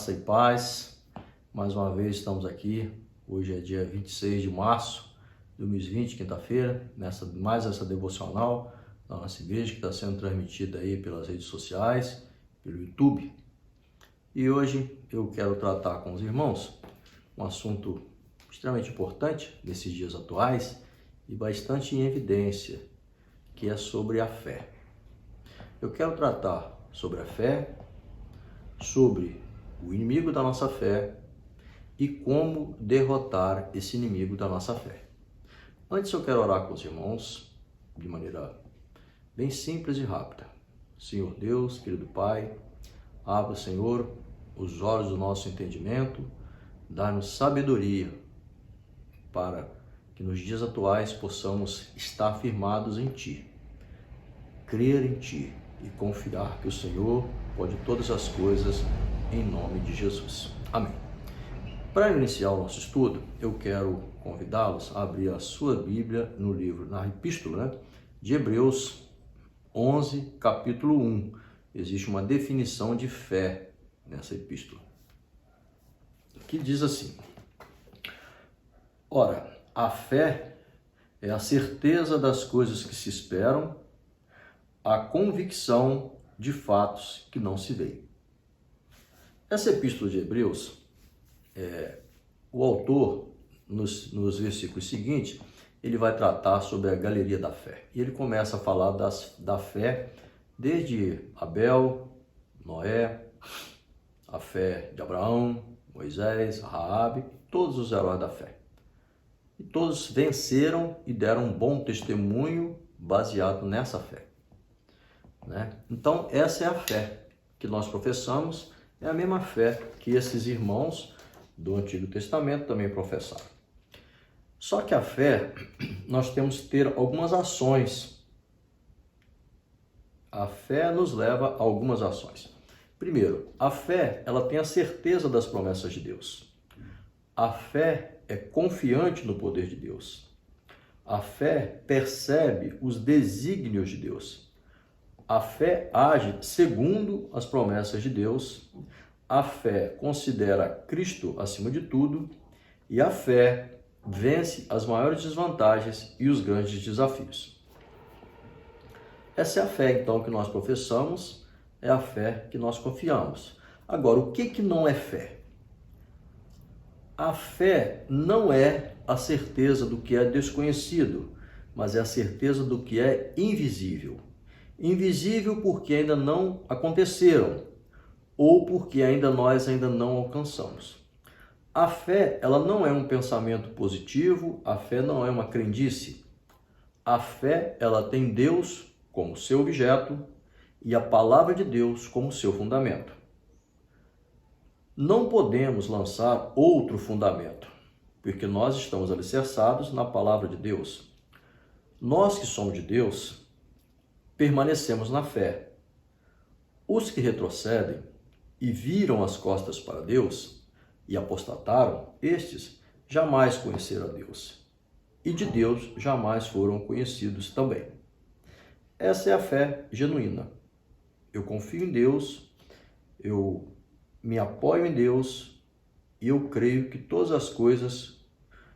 Graça e paz. Mais uma vez estamos aqui. Hoje é dia 26 de março de 2020, quinta-feira, mais essa devocional da nossa igreja que está sendo transmitida aí pelas redes sociais, pelo YouTube. E hoje eu quero tratar com os irmãos um assunto extremamente importante nesses dias atuais e bastante em evidência, que é sobre a fé. Eu quero tratar sobre a fé, sobre o inimigo da nossa fé e como derrotar esse inimigo da nossa fé. Antes eu quero orar com os irmãos de maneira bem simples e rápida. Senhor Deus, querido Pai, abra, Senhor, os olhos do nosso entendimento, dá-nos sabedoria para que nos dias atuais possamos estar firmados em Ti, crer em Ti e confiar que o Senhor pode todas as coisas em nome de Jesus. Amém. Para iniciar o nosso estudo, eu quero convidá-los a abrir a sua Bíblia no livro, na epístola, de Hebreus 11, capítulo 1. Existe uma definição de fé nessa epístola, que diz assim: ora, a fé é a certeza das coisas que se esperam, a convicção de fatos que não se veem. Essa epístola de Hebreus, o autor, nos versículos seguintes, ele vai tratar sobre a galeria da fé. E ele começa a falar da fé desde Abel, Noé, a fé de Abraão, Moisés, Raabe, todos os heróis da fé. E todos venceram e deram um bom testemunho baseado nessa fé. Então, essa é a fé que nós professamos, é a mesma fé que esses irmãos do Antigo Testamento também professaram. Só que a fé, nós temos que ter algumas ações. A fé nos leva a algumas ações. Primeiro, a fé, ela tem a certeza das promessas de Deus. A fé é confiante no poder de Deus. A fé percebe os desígnios de Deus. A fé age segundo as promessas de Deus. A fé considera Cristo acima de tudo. E a fé vence as maiores desvantagens e os grandes desafios. Essa é a fé, então, que nós professamos, é a fé que nós confiamos. Agora, o que não é fé? A fé não é a certeza do que é desconhecido, mas é a certeza do que é invisível. Invisível porque ainda não aconteceram, ou porque nós ainda não alcançamos. A fé, ela não é um pensamento positivo, a fé não é uma crendice. A fé, ela tem Deus como seu objeto e a palavra de Deus como seu fundamento. Não podemos lançar outro fundamento, porque nós estamos alicerçados na palavra de Deus. Nós que somos de Deus, permanecemos na fé. Os que retrocedem e viram as costas para Deus e apostataram, estes jamais conheceram a Deus. E de Deus jamais foram conhecidos também. Essa é a fé genuína. Eu confio em Deus, eu me apoio em Deus e eu creio que todas as coisas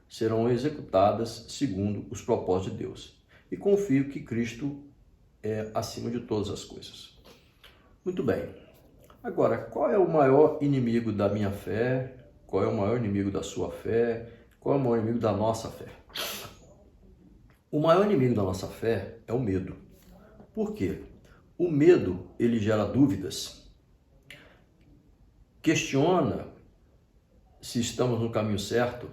serão executadas segundo os propósitos de Deus. E confio que Cristo é acima de todas as coisas. Muito bem. Agora, qual é o maior inimigo da minha fé? Qual é o maior inimigo da sua fé? Qual é o maior inimigo da nossa fé? O maior inimigo da nossa fé é o medo. Por quê? O medo, ele gera dúvidas, questiona se estamos no caminho certo.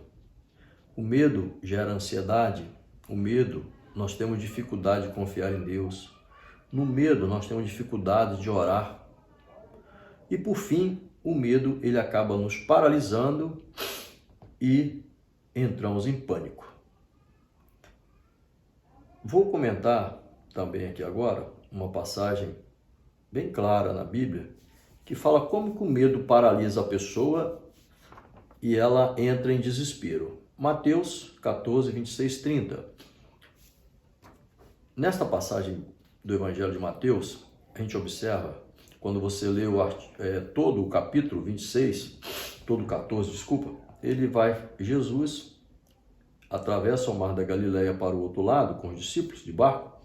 O medo gera ansiedade. O medo, nós temos dificuldade de confiar em Deus. No medo, nós temos dificuldade de orar. E por fim, o medo, ele acaba nos paralisando e entramos em pânico. Vou comentar também aqui agora uma passagem bem clara na Bíblia que fala como que o medo paralisa a pessoa e ela entra em desespero. Mateus 14, 26, 30. Nesta passagem do Evangelho de Mateus, a gente observa quando você lê todo o capítulo 26, todo o 14, desculpa, Jesus atravessa o mar da Galileia para o outro lado com os discípulos de barco,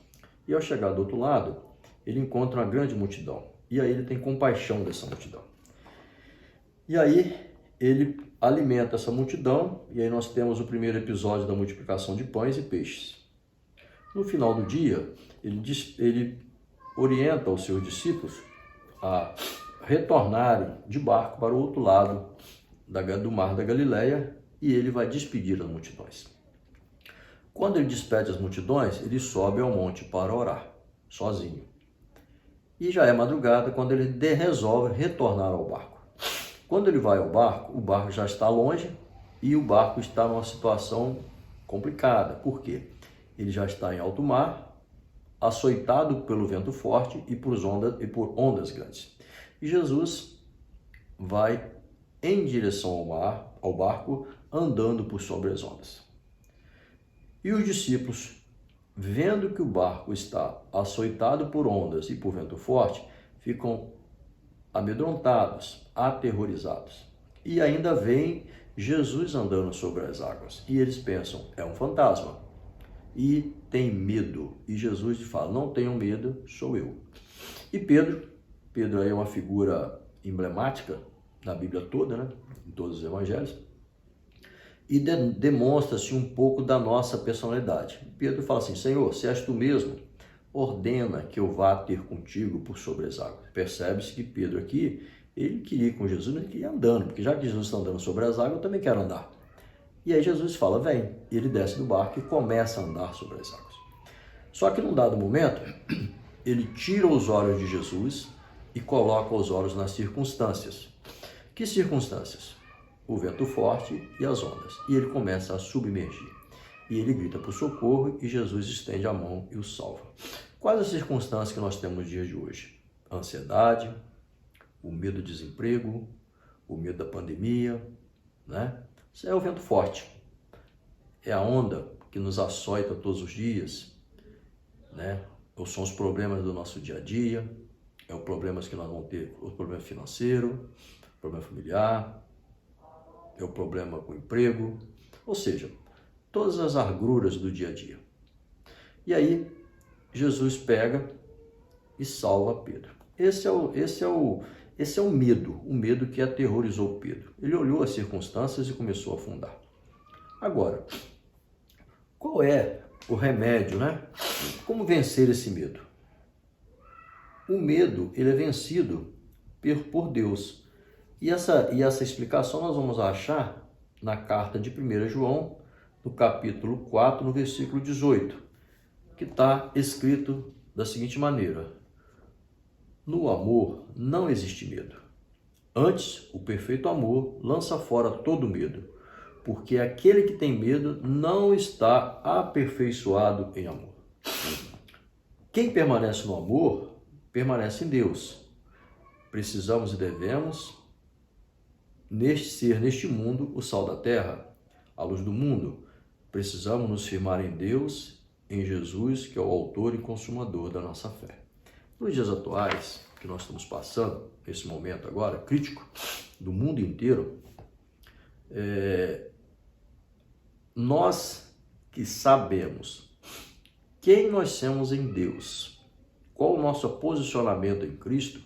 e ao chegar do outro lado, ele encontra uma grande multidão, e aí ele tem compaixão dessa multidão. E aí ele alimenta essa multidão, e aí nós temos o primeiro episódio da multiplicação de pães e peixes. No final do dia, ele orienta os seus discípulos a retornarem de barco para o outro lado do mar da Galileia, e ele vai despedir as multidões. Quando ele despede as multidões, ele sobe ao monte para orar, sozinho. E já é madrugada quando ele resolve retornar ao barco. Quando ele vai ao barco, o barco já está longe e o barco está numa situação complicada. Por quê? Ele já está em alto mar, açoitado pelo vento forte e por ondas grandes. E Jesus vai em direção ao barco, andando por sobre as ondas. E os discípulos, vendo que o barco está açoitado por ondas e por vento forte, ficam amedrontados, aterrorizados. E ainda veem Jesus andando sobre as águas. E eles pensam, é um fantasma. E tem medo. E Jesus fala, não tenham medo, sou eu. E Pedro aí é uma figura emblemática na Bíblia toda, né? Em todos os evangelhos. E demonstra-se um pouco da nossa personalidade. Pedro fala assim, Senhor, se és tu mesmo, ordena que eu vá ter contigo por sobre as águas. Percebe-se que Pedro aqui, ele queria ir com Jesus, mas ele queria ir andando, porque já que Jesus está andando sobre as águas, eu também quero andar. E aí Jesus fala, vem. E ele desce do barco e começa a andar sobre as águas. Só que num dado momento, ele tira os olhos de Jesus e coloca os olhos nas circunstâncias. Que circunstâncias? O vento forte e as ondas. E ele começa a submergir. E ele grita por socorro e Jesus estende a mão e o salva. Quais as circunstâncias que nós temos nos dias de hoje? A ansiedade, o medo do desemprego, o medo da pandemia, né? Isso é o vento forte. É a onda que nos açoita todos os dias, né? Ou são os problemas do nosso dia a dia, é os problemas que nós vamos ter, o problema financeiro, o problema familiar, é o problema com o emprego, ou seja, todas as agruras do dia a dia. E aí, Jesus pega e salva Pedro. Esse é o medo que aterrorizou Pedro. Ele olhou as circunstâncias e começou a afundar. Agora, qual é o remédio, né? Como vencer esse medo? O medo, ele é vencido por Deus. E essa explicação nós vamos achar na carta de 1 João, no capítulo 4, no versículo 18, que está escrito da seguinte maneira: no amor não existe medo. Antes, o perfeito amor lança fora todo medo, porque aquele que tem medo não está aperfeiçoado em amor. Quem permanece no amor, permanece em Deus. Precisamos e devemos ser neste mundo o sal da terra, a luz do mundo. Precisamos nos firmar em Deus, em Jesus, que é o autor e consumador da nossa fé. Nos dias atuais, que nós estamos passando, nesse momento agora, crítico, do mundo inteiro, nós que sabemos quem nós somos em Deus, qual o nosso posicionamento em Cristo,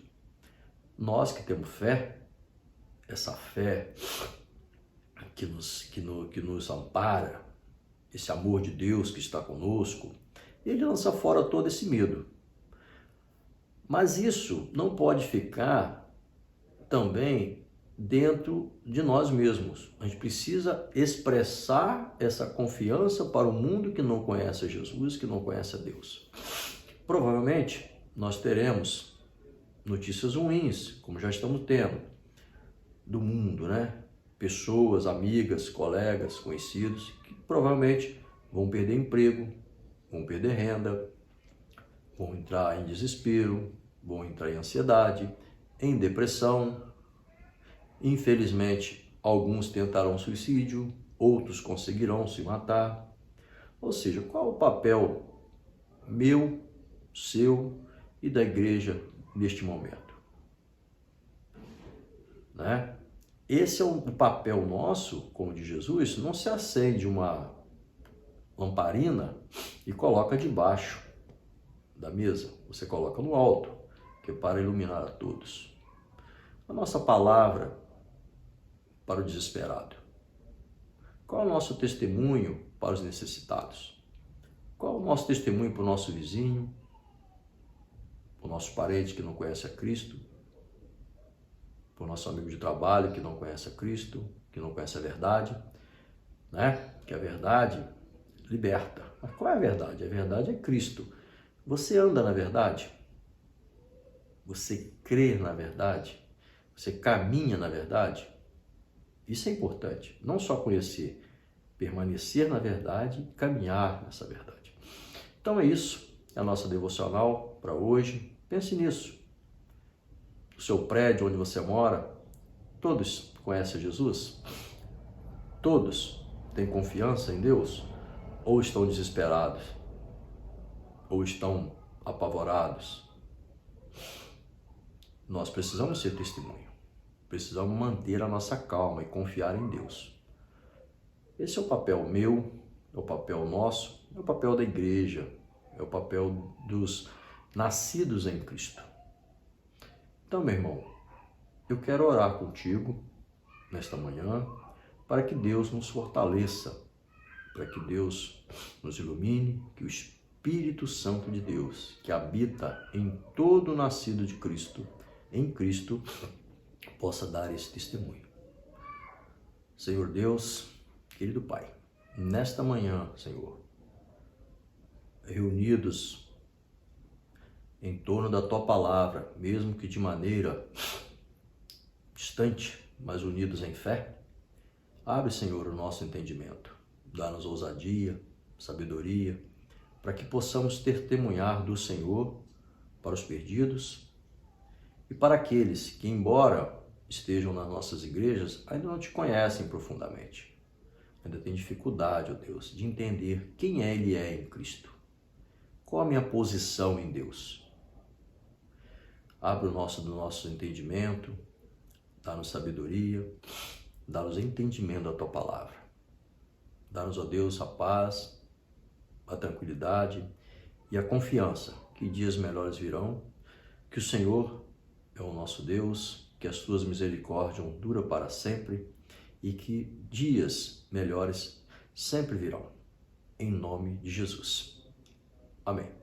nós que temos fé, essa fé que nos ampara, esse amor de Deus que está conosco, ele lança fora todo esse medo. Mas isso não pode ficar também dentro de nós mesmos. A gente precisa expressar essa confiança para o mundo que não conhece a Jesus, que não conhece a Deus. Provavelmente nós teremos notícias ruins, como já estamos tendo, do mundo, né? Pessoas, amigas, colegas, conhecidos, que provavelmente vão perder emprego, vão perder renda, vão entrar em desespero, vão entrar em ansiedade, em depressão. Infelizmente, alguns tentarão suicídio, outros conseguirão se matar. Ou seja, qual o papel meu, seu e da igreja neste momento? né? Esse é o papel nosso, como de Jesus. Não se acende uma lamparina e coloca debaixo da mesa. Você coloca no alto, que é para iluminar a todos. A nossa palavra para o desesperado. Qual é o nosso testemunho para os necessitados? Qual é o nosso testemunho para o nosso vizinho, para o nosso parente que não conhece a Cristo, para o nosso amigo de trabalho que não conhece a Cristo, que não conhece a verdade, né? Que a verdade liberta. Mas qual é a verdade? A verdade é Cristo. Você anda na verdade? Você crê na verdade? Você caminha na verdade? Isso é importante. Não só conhecer, permanecer na verdade e caminhar nessa verdade. Então é isso. É a nossa devocional para hoje. Pense nisso. O seu prédio onde você mora, todos conhecem Jesus? Todos têm confiança em Deus? Ou estão desesperados? Ou estão apavorados? Nós precisamos ser testemunho. Precisamos manter a nossa calma e confiar em Deus. Esse é o papel meu, é o papel nosso, é o papel da igreja, é o papel dos nascidos em Cristo. Então, meu irmão, eu quero orar contigo nesta manhã para que Deus nos fortaleça, para que Deus nos ilumine, que o Espírito Santo de Deus, que habita em todo nascido de Cristo, em Cristo, possa dar esse testemunho. Senhor Deus, querido Pai, nesta manhã, Senhor, reunidos em torno da Tua Palavra, mesmo que de maneira distante, mas unidos em fé, abre, Senhor, o nosso entendimento, dá-nos ousadia, sabedoria, para que possamos testemunhar do Senhor para os perdidos e para aqueles que, embora estejam nas nossas igrejas, ainda não te conhecem profundamente. Ainda têm dificuldade, ó Deus, de entender quem Ele é em Cristo. Qual a minha posição em Deus? Abre o nosso entendimento, dá-nos sabedoria, dá-nos entendimento da Tua Palavra. Dá-nos, ó Deus, a paz, a tranquilidade e a confiança que dias melhores virão, que o Senhor é o nosso Deus, que as Tuas misericórdias duram para sempre e que dias melhores sempre virão. Em nome de Jesus. Amém.